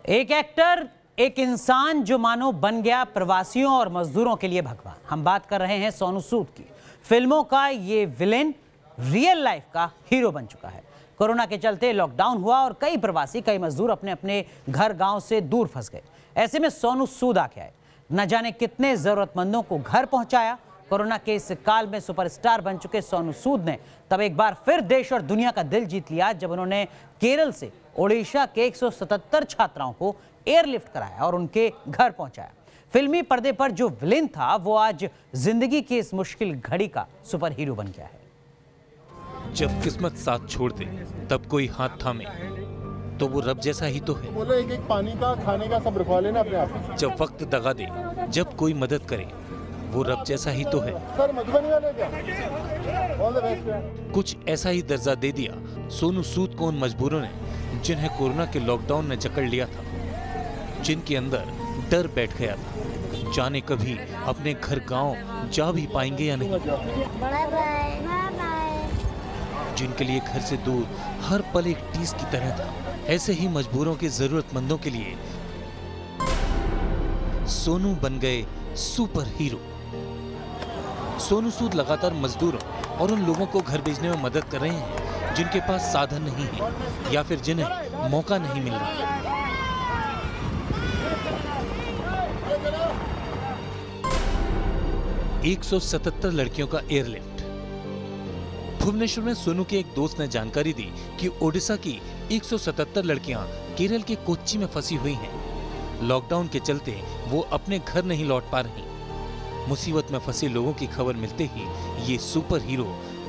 एक एक्टर, एक इंसान जो मानो बन गया प्रवासियों और मजदूरों के लिए भगवान। हम बात कर रहे हैं सोनू सूद की। फिल्मों का ये विलेन रियल लाइफ का हीरो बन चुका है। कोरोना के चलते लॉकडाउन हुआ और कई प्रवासी, कई मजदूर अपने अपने घर गांव से दूर फंस गए। ऐसे में सोनू सूद आके आए, न जाने कितने जरूरतमंदों को घर पहुंचाया। कोरोना के इस काल में सुपरस्टार बन चुके सोनू सूद ने तब एक बार फिर देश और दुनिया का दिल जीत लिया जब उन्होंने केरल से ओडिशा के 177 छात्राओं को एयरलिफ्ट कराया और उनके घर पहुंचाया। फिल्मी पर्दे पर जो विलेन था वो आज जिंदगी की इस मुश्किल घड़ी का सुपर हीरो बन गया है। जब किस्मत साथ छोड़ दे तब कोई हाथ थामे तो वो रब जैसा ही तो है। बोलो एक पानी का, खाने का सब रखवा लेना अपने आप। जब वक्त दगा दे, जब कोई मदद करे वो रब जैसा ही तो है। सर मधुबनी वाले क्या? All the best. कुछ ऐसा ही दर्जा दे दिया सोनू सूद को उन मजबूरों ने जिन्हें कोरोना के लॉकडाउन ने जकड़ लिया था, जिनके अंदर डर बैठ गया था, जाने कभी अपने घर गांव जा भी पाएंगे या नहीं, जिनके लिए घर से दूर हर पल एक टीस की तरह था। ऐसे ही मजबूरों के जरूरतमंदों के लिए सोनू बन गए सुपर हीरो। सोनू सूद लगातार मजदूरों और उन लोगों को घर भेजने में मदद कर रहे हैं जिनके पास साधन नहीं है या फिर जिन्हें मौका नहीं मिल रहा। 177 लड़कियों का एयरलिफ्ट। भुवनेश्वर में सोनू के एक दोस्त ने जानकारी दी कि ओडिशा की 177 लड़कियां केरल के कोच्चि में फंसी हुई हैं। लॉकडाउन के चलते वो अपने घर नहीं लौट पा रही। मुसीबत में फंसे लोगों की खबर मिलते ही ये सुपर हीरो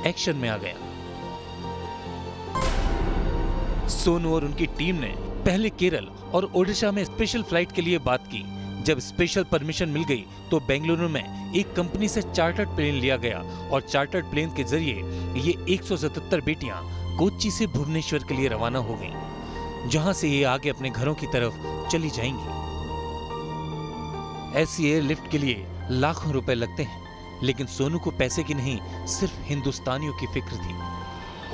एक्शन में आ गया। सोनू और उनकी टीम ने पहले केरल और ओडिशा में स्पेशल फ्लाइट के लिए बात की। जब स्पेशल परमिशन मिल गई तो बेंगलुरु में एक कंपनी से चार्टर्ड प्लेन लिया गया और चार्टर्ड प्लेन के जरिए ये 177 बेटियां कोच्चि से भुवनेश्वर के लिए रवाना हो गईं, जहां से ये आगे अपने घरों की तरफ चली जाएंगी। ऐसी एयरलिफ्ट के लिए लाखों रुपए लगते हैं, लेकिन सोनू को पैसे की नहीं, सिर्फ हिंदुस्तानियों की फिक्र थी।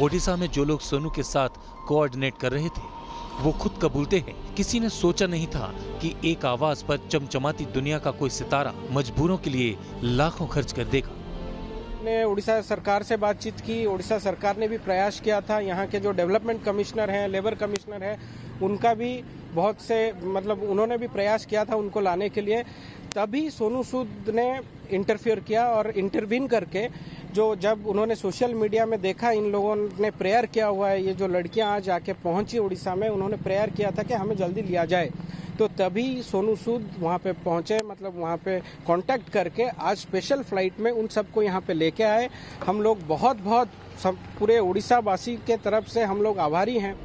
ओडिशा में जो लोग सोनू के साथ कोऑर्डिनेट कर रहे थे वो खुद कबूलते हैं, किसी ने सोचा नहीं था कि एक आवाज पर चमचमाती दुनिया का कोई सितारा मजबूरों के लिए लाखों खर्च कर देगा। ने उड़ीसा सरकार से बातचीत की। उड़ीसा सरकार ने भी प्रयास किया था। यहाँ के जो डेवलपमेंट कमिश्नर हैं, लेबर कमिश्नर है, उनका भी बहुत से उन्होंने भी प्रयास किया था उनको लाने के लिए। तभी सोनू सूद ने इंटरफियर किया और इंटरवीन करके जब उन्होंने सोशल मीडिया में देखा इन लोगों ने प्रेयर किया हुआ है, ये जो लड़कियां आज आके पहुंची उड़ीसा में, उन्होंने प्रेयर किया था कि हमें जल्दी लिया जाए। तो तभी सोनू सूद वहां पे पहुंचे, वहां पे कांटेक्ट करके आज स्पेशल फ्लाइट में उन सबको यहाँ पे लेके आए। हम लोग बहुत सब पूरे उड़ीसा वासी के तरफ से हम लोग आभारी हैं।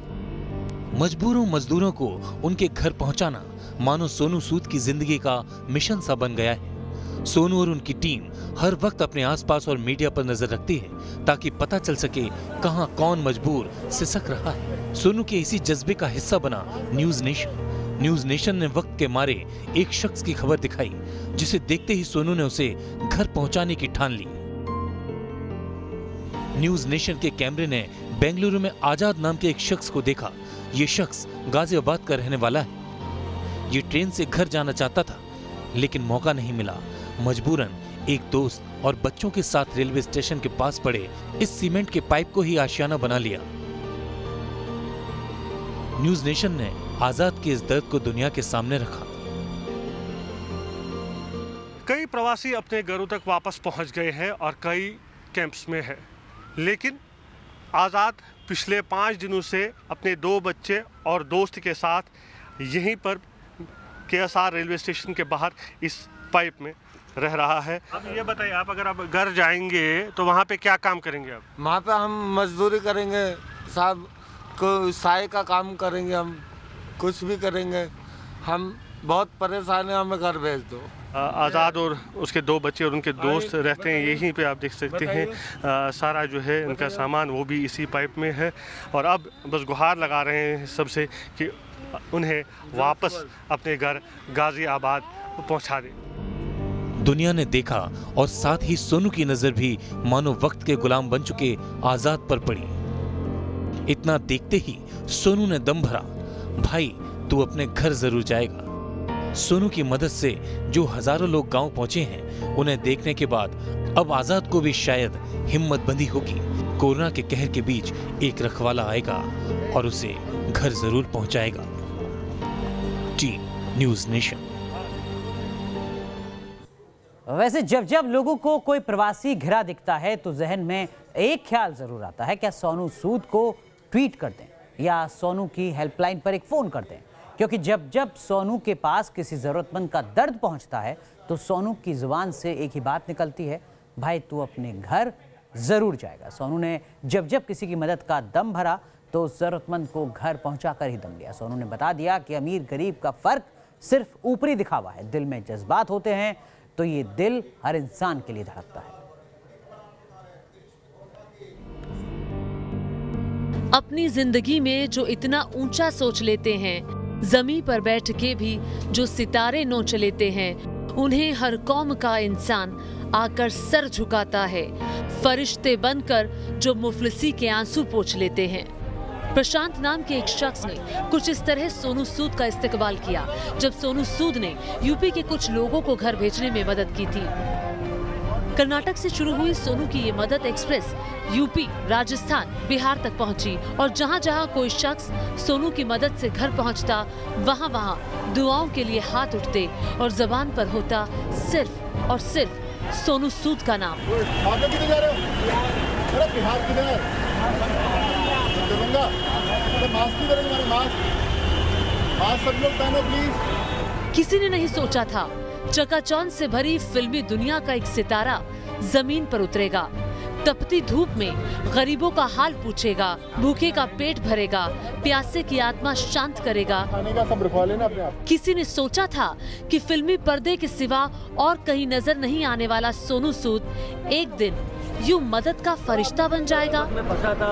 मजबूरों मजदूरों को उनके घर पहुंचाना मानो सोनू सूद की जिंदगी का मिशन सा बन गया है। सोनू और उनकी टीम हर वक्त अपने आसपास और मीडिया पर नजर रखती है ताकि पता चल सके कहां कौन मजबूर सिसक रहा है। सोनू के इसी जज्बे का हिस्सा बना न्यूज नेशन। न्यूज नेशन ने वक्त के मारे एक शख्स की खबर दिखाई, जिसे देखते ही सोनू ने उसे घर पहुंचाने की ठान ली। न्यूज नेशन के कैमरे ने बेंगलुरु में आजाद नाम के एक शख्स को देखा। ये शख्स गाजियाबाद का रहने वाला है। ये ट्रेन से घर जाना चाहता था, लेकिन मौका नहीं मिला। मजबूरन एक दोस्त और बच्चों के साथ रेलवे स्टेशन के पास पड़े इस सीमेंट के पाइप को ही आशियाना बना लिया। न्यूज नेशन ने आजाद के इस दर्द को दुनिया के सामने रखा। कई प्रवासी अपने घरों तक वापस पहुंच गए हैं और कई कैंप्स में है, लेकिन आजाद पिछले 5 दिनों से अपने 2 बच्चे और दोस्त के साथ यहीं पर KSR रेलवे स्टेशन के बाहर इस पाइप में रह रहा है। अब ये बताइए, आप अगर आप घर जाएंगे तो वहाँ पे क्या काम करेंगे? आप वहाँ पे हम मजदूरी करेंगे, साहब को साय का काम करेंगे, हम कुछ भी करेंगे। हम बहुत परेशान हैं, हमें घर भेज दो। आज़ाद और उसके 2 बच्चे और उनके दोस्त रहते हैं यहीं पे, आप देख सकते हैं। सारा जो है इनका सामान वो भी इसी पाइप में है और अब बस गुहार लगा रहे हैं सबसे कि उन्हें वापस अपने घर गाजियाबाद पहुंचा दें। दुनिया ने देखा और साथ ही सोनू की नजर भी मानो वक्त के गुलाम बन चुके आजाद पर पड़ी। इतना देखते ही सोनू ने दम भरा, भाई तू अपने घर जरूर जाएगा। सोनू की मदद से जो हजारों लोग गांव पहुंचे हैं, उन्हें देखने के बाद अब आजाद को भी शायद हिम्मत बंधी होगी। कोरोना के कहर के बीच एक रखवाला आएगा और उसे घर जरूर पहुंचाएगा। Team news nation. वैसे जब जब लोगों को कोई प्रवासी घिरा दिखता है तो जहन में एक ख्याल जरूर आता है, क्या सोनू सूद को ट्वीट कर दें या सोनू की हेल्पलाइन पर एक फोन कर दें, क्योंकि जब जब सोनू के पास किसी जरूरतमंद का दर्द पहुंचता है तो सोनू की जुबान से एक ही बात निकलती है, भाई तू अपने घर जरूर जाएगा। सोनू ने जब जब किसी की मदद का दम भरा तो उस जरूरतमंद को घर पहुंचाकर ही दम लिया। सोनू ने बता दिया कि अमीर गरीब का फर्क सिर्फ ऊपरी दिखावा है, दिल में जज्बात होते हैं तो ये दिल हर इंसान के लिए धड़कता है। अपनी जिंदगी में जो इतना ऊंचा सोच लेते हैं, जमीन पर बैठ के भी जो सितारे नोच लेते हैं, उन्हें हर कौम का इंसान आकर सर झुकाता है, फरिश्ते बनकर जो मुफलिसी के आंसू पोंछ लेते हैं। प्रशांत नाम के एक शख्स ने कुछ इस तरह सोनू सूद का इस्तेमाल किया जब सोनू सूद ने यूपी के कुछ लोगों को घर भेजने में मदद की थी। कर्नाटक से शुरू हुई सोनू की ये मदद एक्सप्रेस यूपी, राजस्थान, बिहार तक पहुंची और जहां जहां कोई शख्स सोनू की मदद से घर पहुंचता, वहां वहां दुआओं के लिए हाथ उठते और जबान पर होता सिर्फ और सिर्फ सोनू सूद का नाम। किसी ने नहीं सोचा था चकाचौंध से भरी फिल्मी दुनिया का एक सितारा जमीन पर उतरेगा, तपती धूप में गरीबों का हाल पूछेगा, भूखे का पेट भरेगा, प्यासे की आत्मा शांत करेगा। किसी ने सोचा था कि फिल्मी पर्दे के सिवा और कहीं नजर नहीं आने वाला सोनू सूद एक दिन यूं मदद का फरिश्ता बन जाएगा। में फंसा था,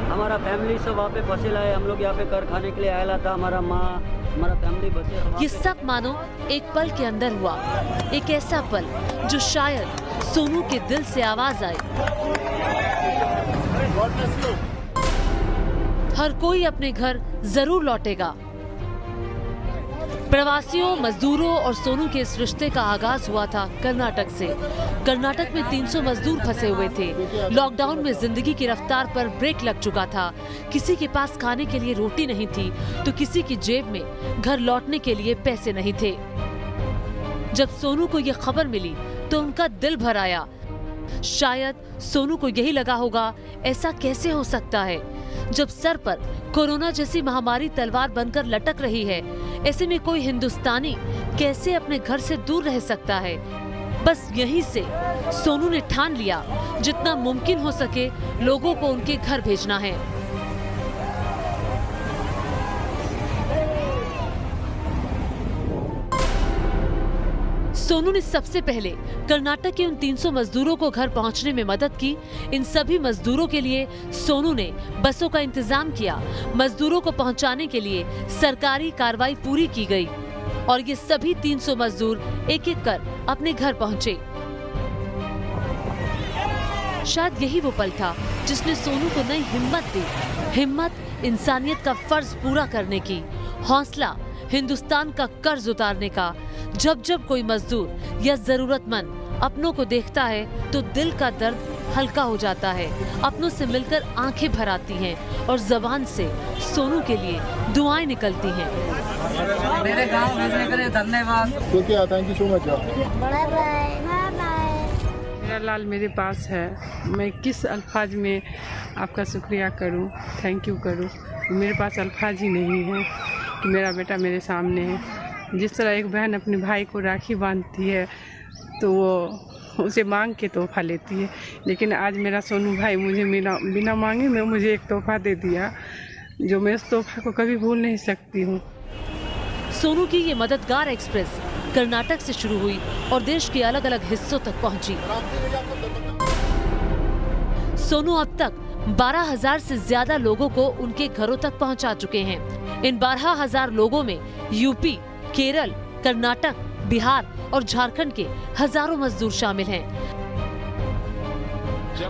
हमारा फैमिली सब वहाँ पे फंसेला है, हम लोग यहाँ पे कर खाने के लिए आया था, हमारा माँ, हमारा फैमिली बचे। ये सब मानो एक पल के अंदर हुआ, एक ऐसा पल जो शायद सोनू के दिल से आवाज आए। हर कोई अपने घर जरूर लौटेगा। प्रवासियों, मजदूरों और सोनू के इस रिश्ते का आगाज हुआ था कर्नाटक से। कर्नाटक में 300 मजदूर फंसे हुए थे। लॉकडाउन में जिंदगी की रफ्तार पर ब्रेक लग चुका था। किसी के पास खाने के लिए रोटी नहीं थी तो किसी की जेब में घर लौटने के लिए पैसे नहीं थे। जब सोनू को यह खबर मिली तो उनका दिल भर आया। शायद सोनू को यही लगा होगा, ऐसा कैसे हो सकता है जब सर पर कोरोना जैसी महामारी तलवार बनकर लटक रही है, ऐसे में कोई हिंदुस्तानी कैसे अपने घर से दूर रह सकता है। बस यहीं से सोनू ने ठान लिया, जितना मुमकिन हो सके लोगों को उनके घर भेजना है। सोनू ने सबसे पहले कर्नाटक के उन 300 मजदूरों को घर पहुंचने में मदद की। इन सभी मजदूरों के लिए सोनू ने बसों का इंतजाम किया। मजदूरों को पहुंचाने के लिए सरकारी कार्रवाई पूरी की गई और ये सभी 300 मजदूर एक एक कर अपने घर पहुंचे। शायद यही वो पल था जिसने सोनू को नई हिम्मत दी। हिम्मत इंसानियत का फर्ज पूरा करने की, हौसला हिंदुस्तान का कर्ज उतारने का। जब जब कोई मजदूर या जरूरतमंद अपनों को देखता है तो दिल का दर्द हल्का हो जाता है, अपनों से मिलकर आंखें भर आती हैं और जबान से सोनू के लिए दुआएं निकलती हैं। मेरे गांव भेजने के लिए धन्यवाद। Thank you so much. Bye bye. मेरा लाल मेरे पास है, मैं किस अल्फाज में आपका शुक्रिया करूं, थैंक यू करूं। मेरे पास अल्फाज ही नहीं है कि मेरा बेटा मेरे सामने है। जिस तरह एक बहन अपने भाई को राखी बांधती है तो वो उसे मांग के तोहफा लेती है, लेकिन आज मेरा सोनू भाई मुझे बिना मांगे में मुझे एक तोहफा दे दिया, जो मैं उस तोहफा को कभी भूल नहीं सकती हूँ। सोनू की ये मददगार एक्सप्रेस कर्नाटक से शुरू हुई और देश के अलग अलग हिस्सों तक पहुंची। सोनू अब तक 12,000 से ज्यादा लोगों को उनके घरों तक पहुंचा चुके हैं। इन 12,000 लोगों में यूपी, केरल, कर्नाटक, बिहार और झारखंड के हजारों मजदूर शामिल हैं।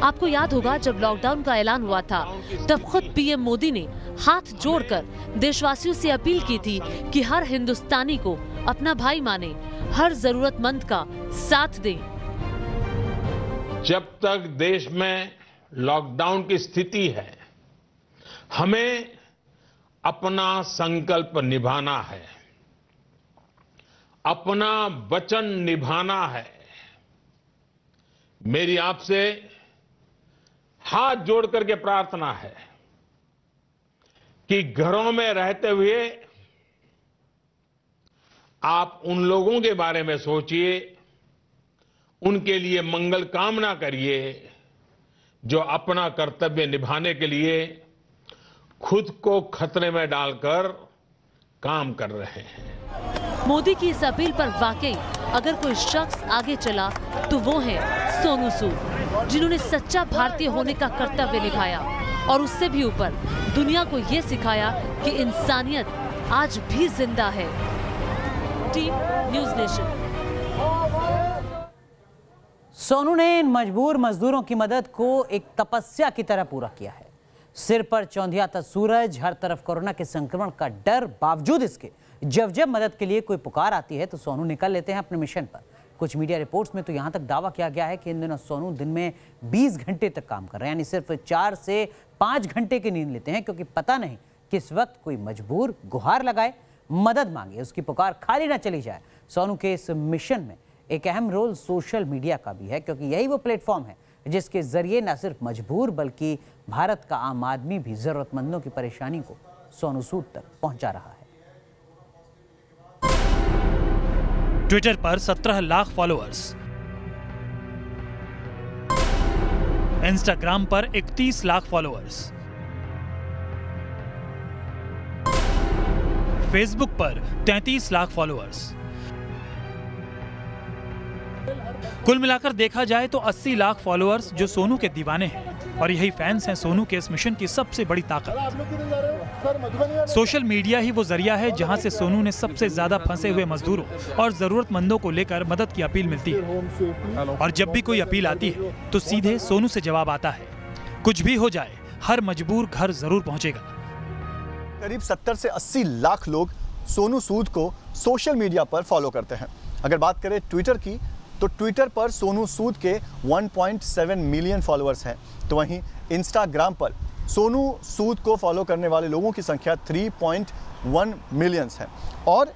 आपको याद होगा जब लॉकडाउन का ऐलान हुआ था तब खुद पीएम मोदी ने हाथ जोड़कर देशवासियों से अपील की थी कि हर हिंदुस्तानी को अपना भाई माने, हर जरूरतमंद का साथ दें। जब तक देश में लॉकडाउन की स्थिति है, हमें अपना संकल्प निभाना है, अपना वचन निभाना है। मेरी आपसे हाथ जोड़ करके प्रार्थना है कि घरों में रहते हुए आप उन लोगों के बारे में सोचिए, उनके लिए मंगल कामना करिए जो अपना कर्तव्य निभाने के लिए खुद को खतरे में डालकर काम कर रहे हैं। मोदी की इस अपील पर वाकई अगर कोई शख्स आगे चला तो वो है सोनू सूद, जिन्होंने सच्चा भारतीय होने का कर्तव्य निभाया और उससे भी ऊपर दुनिया को ये सिखाया कि इंसानियत आज भी जिंदा है। Team news nation. सोनू ने इन मजबूर मजदूरों की मदद को एक तपस्या की तरह पूरा किया है। सिर पर चौंधियाता सूरज, हर तरफ कोरोना के संक्रमण का डर, बावजूद इसके जब जब मदद के लिए कोई पुकार आती है तो सोनू निकल लेते हैं अपने मिशन पर। कुछ मीडिया रिपोर्ट्स में तो यहां तक दावा किया गया है कि इन दिनों सोनू दिन में 20 घंटे तक काम कर रहे हैं, यानी सिर्फ 4 से 5 घंटे की नींद लेते हैं, क्योंकि पता नहीं किस वक्त कोई मजबूर गुहार लगाए, मदद मांगे, उसकी पुकार खाली ना चली जाए। सोनू के इस मिशन में एक अहम रोल सोशल मीडिया का भी है, क्योंकि यही वो प्लेटफॉर्म है जिसके जरिए न सिर्फ मजबूर बल्कि भारत का आम आदमी भी जरूरतमंदों की परेशानी को सोनू सूद तक पहुंचा रहा है। ट्विटर पर 17 लाख फॉलोअर्स, इंस्टाग्राम पर 31 लाख फॉलोअर्स, फेसबुक पर 33 लाख फॉलोअर्स। कुल मिलाकर देखा जाए तो 80 लाख फॉलोअर्स जो सोनू के दीवाने हैं, और यही फैंस हैं सोनू के इस मिशन की सबसे बड़ी ताकत। सोशल मीडिया ही वो जरिया है जहां से सोनू ने सबसे ज्यादा फंसे हुए मजदूरों और जरूरतमंदों को लेकर मदद की अपील मिलती है। और जब भी कोई अपील आती है तो सीधे सोनू से जवाब आता है, कुछ भी हो जाए हर मजबूर घर जरूर पहुंचेगा। करीब 70 से 80 लाख लोग सोनू सूद को सोशल मीडिया पर फॉलो करते हैं। अगर बात करें ट्विटर की, तो ट्विटर पर सोनू सूद के 1.7 मिलियन फॉलोअर्स हैं, तो वहीं इंस्टाग्राम पर सोनू सूद को फॉलो करने वाले लोगों की संख्या 3.1 मिलियंस है। और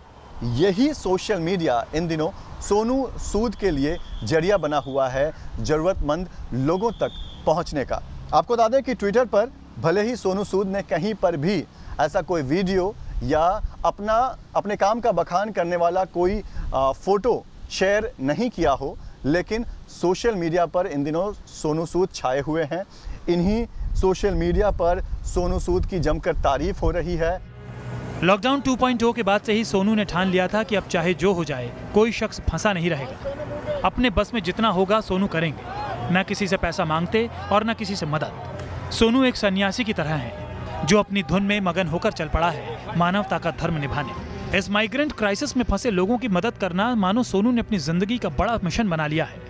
यही सोशल मीडिया इन दिनों सोनू सूद के लिए जरिया बना हुआ है ज़रूरतमंद लोगों तक पहुंचने का। आपको बता दें कि ट्विटर पर भले ही सोनू सूद ने कहीं पर भी ऐसा कोई वीडियो या अपने काम का बखान करने वाला कोई फ़ोटो शेयर नहीं किया हो, लेकिन सोशल मीडिया पर इन दिनों सोनू सूद छाए हुए हैं। इन्हीं सोशल मीडिया पर सोनू सूद की जमकर तारीफ हो रही है। लॉकडाउन 2.0 के बाद से ही सोनू ने ठान लिया था कि अब चाहे जो हो जाए कोई शख्स फंसा नहीं रहेगा। अपने बस में जितना होगा सोनू करेंगे, न किसी से पैसा मांगते और न किसी से मदद। सोनू एक सन्यासी की तरह है जो अपनी धुन में मगन होकर चल पड़ा है मानवता का धर्म निभाने। इस माइग्रेंट क्राइसिस में फंसे लोगों की मदद करना मानो सोनू ने अपनी जिंदगी का बड़ा मिशन बना लिया है।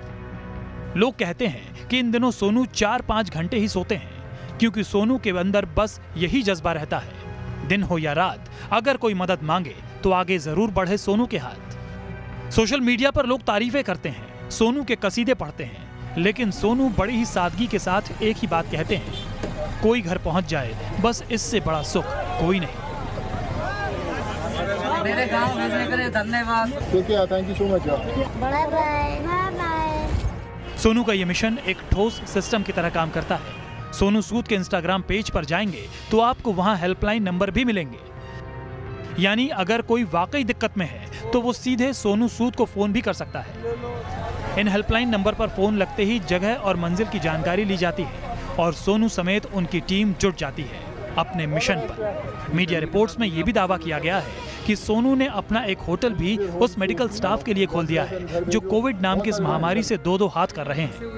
लोग कहते हैं कि इन दिनों सोनू 4-5 घंटे ही सोते हैं, क्योंकि सोनू के अंदर बस यही जज्बा रहता है, दिन हो या रात अगर कोई मदद मांगे तो आगे जरूर बढ़े सोनू के हाथ। सोशल मीडिया पर लोग तारीफें करते हैं, सोनू के कसीदे पढ़ते हैं, लेकिन सोनू बड़ी ही सादगी के साथ एक ही बात कहते हैं, कोई घर पहुंच जाए बस इससे बड़ा सुख कोई नहीं। मेरे गांव भेजने के लिए धन्यवाद। Thank you so much. Bye bye. Sonu का ये मिशन एक ठोस सिस्टम की तरह काम करता है। सोनू सूद के इंस्टाग्राम पेज पर जाएंगे तो आपको वहां हेल्पलाइन नंबर भी मिलेंगे, यानी अगर कोई वाकई दिक्कत में है तो वो सीधे सोनू सूद को फोन भी कर सकता है। इन हेल्पलाइन नंबर पर फोन लगते ही जगह और मंजिल की जानकारी ली जाती है और सोनू समेत उनकी टीम जुट जाती है अपने मिशन पर। मीडिया रिपोर्ट्स में यह भी दावा किया गया है कि सोनू ने अपना एक होटल भी उस मेडिकल स्टाफ के लिए खोल दिया है जो कोविड नाम की इस महामारी से दो हाथ कर रहे हैं।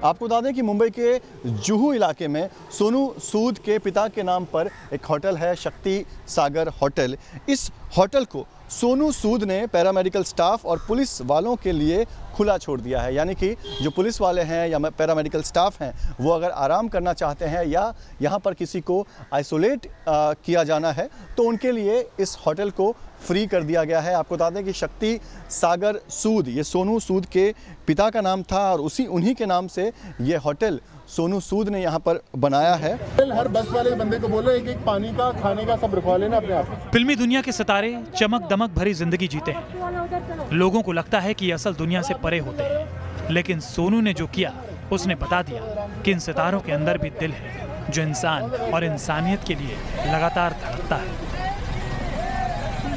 आपको बता दें कि मुंबई के जुहू इलाके में सोनू सूद के पिता के नाम पर एक होटल है, शक्ति सागर होटल। इस होटल को सोनू सूद ने पैरामेडिकल स्टाफ और पुलिस वालों के लिए खुला छोड़ दिया है, यानी कि जो पुलिस वाले हैं या पैरामेडिकल स्टाफ हैं वो अगर आराम करना चाहते हैं या यहाँ पर किसी को आइसोलेट किया जाना है तो उनके लिए इस होटल को फ्री कर दिया गया है। आपको बता दें कि शक्ति सागर सूद, ये सोनू सूद के पिता का नाम था और उन्हीं के नाम से ये होटल सोनू सूद ने यहाँ पर बनाया है। हर बस वाले बंदे को बोलो एक पानी का, खाने का सब रखवा लेना अपने आप। फिल्मी दुनिया के सितारे चमक दमक भरी जिंदगी जीते हैं। लोगों को लगता है कि ये असल दुनिया से परे होते हैं, लेकिन सोनू ने जो किया उसने बता दिया कि इन सितारों के अंदर भी दिल है जो इंसान और इंसानियत के लिए लगातार धड़कता है।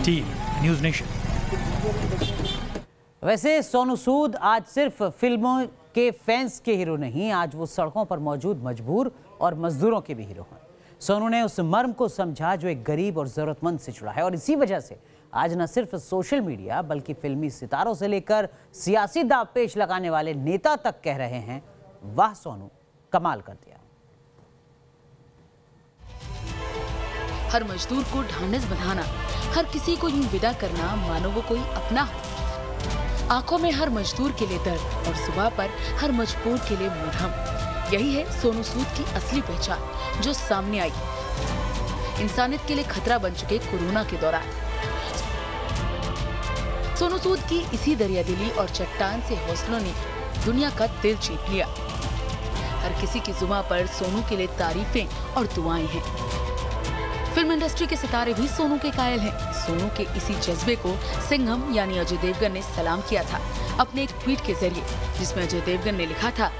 News nation. वैसे सोनू सूद आज सिर्फ फिल्मों के फैंस के हीरो नहीं, आज वो सड़कों पर मौजूद मजबूर और मजदूरों के भी हीरो हैं। सोनू ने उस मर्म को समझा जो एक गरीब और जरूरतमंद से जुड़ा है और इसी वजह से आज न सिर्फ सोशल मीडिया बल्कि फिल्मी सितारों से लेकर सियासी दांवपेच लगाने वाले नेता तक कह रहे हैं, वाह सोनू, कमाल कर दिया। हर मजदूर को ढांढस बंधाना, हर किसी को यूं विदा करना मानो वो कोई अपना हो। आंखों में हर मजदूर के लिए दर्द और सुबह पर हर मजबूर के लिए मुरहम। यही है सोनू सूद की असली पहचान जो सामने आई इंसानियत के लिए खतरा बन चुके कोरोना के दौरान। सोनू सूद की इसी दरियादिली और चट्टान से हौसलों ने दुनिया का दिल जीत लिया। हर किसी की जुबान पर सोनू के लिए तारीफें और दुआएं हैं। फिल्म इंडस्ट्री के सितारे भी सोनू के कायल हैं। सोनू के इसी जज्बे को सिंघम यानी अजय देवगन ने सलाम किया था अपने एक ट्वीट के जरिए, जिसमें अजय देवगन ने लिखा था,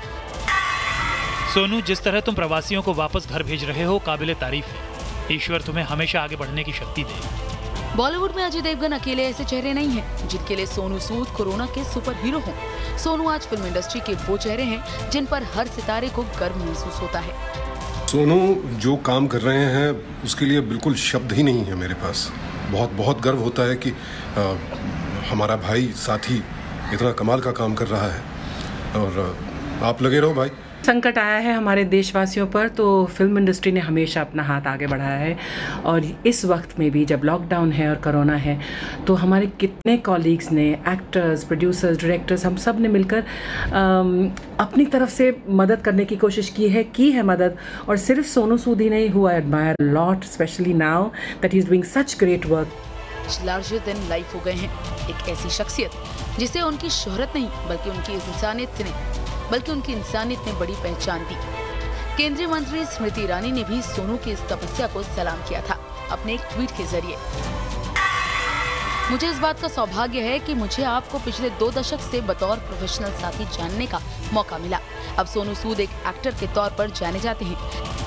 सोनू, जिस तरह तुम प्रवासियों को वापस घर भेज रहे हो काबिले तारीफ है। ईश्वर तुम्हें हमेशा आगे बढ़ने की शक्ति दे। बॉलीवुड में अजय देवगन अकेले ऐसे चेहरे नहीं हैं जिनके लिए सोनू सूद कोरोना के सुपर हीरो हों। सोनू आज फिल्म इंडस्ट्री के वो चेहरे हैं जिन पर हर सितारे को गर्व महसूस होता है। सोनू जो काम कर रहे हैं उसके लिए बिल्कुल शब्द ही नहीं है मेरे पास। बहुत गर्व होता है कि हमारा भाई साथी इतना कमाल का काम कर रहा है और आप लगे रहो भाई। संकट आया है हमारे देशवासियों पर तो फिल्म इंडस्ट्री ने हमेशा अपना हाथ आगे बढ़ाया है और इस वक्त में भी जब लॉकडाउन है और कोरोना है तो हमारे कितने कॉलीग्स ने, एक्टर्स, प्रोड्यूसर्स, डायरेक्टर्स, हम सब ने मिलकर अपनी तरफ से मदद करने की कोशिश की है मदद। और सिर्फ सोनू सूद ही नहीं, who I admire lot specially now that he is doing such great work. Larger than life हो गए हैं, एक ऐसी शख्सियत जिसे उनकी शोहरत नहीं बल्कि उनकी इंसानियत ने बड़ी पहचान दी। केंद्रीय मंत्री स्मृति ईरानी ने भी सोनू की इस तपस्या को सलाम किया था अपने एक ट्वीट के जरिए। मुझे इस बात का सौभाग्य है कि मुझे आपको पिछले 2 दशक से बतौर प्रोफेशनल साथी जानने का मौका मिला। अब सोनू सूद एक एक्टर के तौर पर जाने जाते हैं,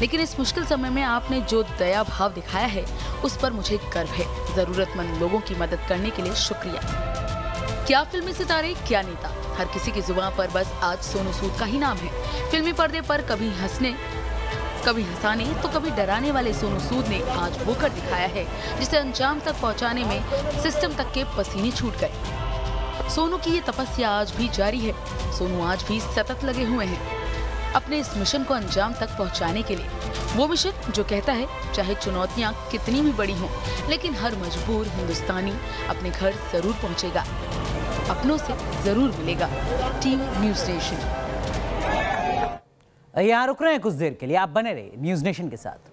लेकिन इस मुश्किल समय में आपने जो दया भाव दिखाया है उस पर मुझे गर्व है। जरूरतमंद लोगों की मदद करने के लिए शुक्रिया। क्या फिल्मी सितारे, क्या नेता, हर किसी की जुबान पर बस आज सोनू सूद का ही नाम है। फिल्मी पर्दे पर कभी हंसने, कभी हंसाने तो कभी डराने वाले सोनू सूद ने आज वो कर दिखाया है जिसे अंजाम तक पहुंचाने में सिस्टम तक के पसीने छूट गए। सोनू की ये तपस्या आज भी जारी है। सोनू आज भी सतत लगे हुए हैं अपने इस मिशन को अंजाम तक पहुंचाने के लिए। वो मिशन जो कहता है चाहे चुनौतियां कितनी भी बड़ी हों, लेकिन हर मजबूर हिंदुस्तानी अपने घर जरूर पहुंचेगा, अपनों से जरूर मिलेगा। Team news nation. यहाँ रुक रहे हैं कुछ देर के लिए, आप बने रहिए न्यूज़ नेशन के साथ।